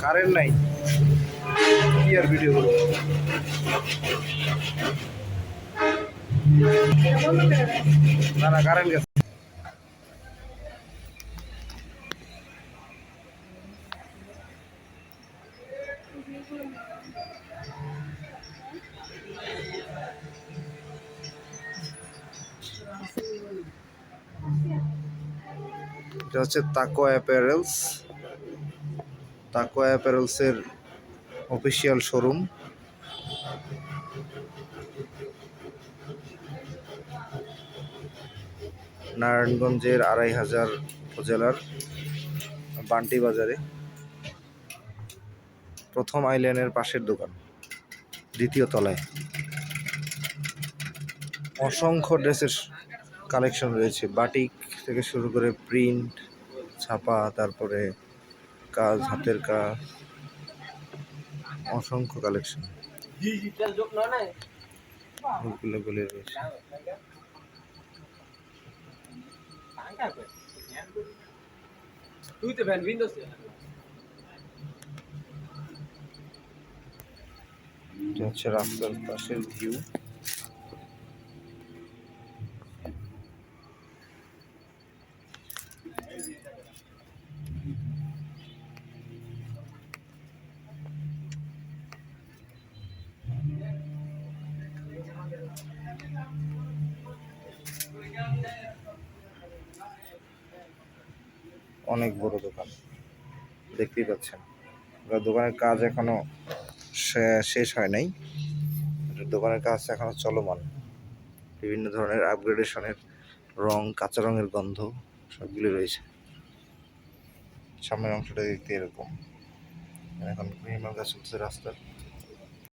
Current নাই, কি আর video করবো। না না, কারেন্ট গেছে। এটা হচ্ছে তাকোয়া অ্যাপারেলস। তাকোয়া অ্যাপারেলসের অফিসিয়াল শোরুম। নারায়ণগঞ্জের ২৫০০ উপজেলার বান্টি বাজারে প্রথম আইল্যান্ডের পাশের দোকান, দ্বিতীয় তলায়। অসংখ্য ড্রেসের কালেকশন রয়েছে, বাটিক থেকে শুরু করে প্রিন্ট, ছাপা, তারপরে কাজ, হাতের কাজ, অসংখ্য কালেকশন রয়েছে। এটা হচ্ছে রাস্তার পাশের ভিউ। অনেক বড় দোকান, দেখতেই পাচ্ছেন। দোকানের কাজ এখনো শেষ হয় নাই, দোকানের কাজ এখনো চলমান। বিভিন্ন ধরনের আপগ্রেডেশনের রং, কাঁচা রঙের গন্ধ সবগুলি রয়েছে। সামনের অংশটা দেখতে এরকম। এখন নির্মাণ কাজ চলছে রাস্তার।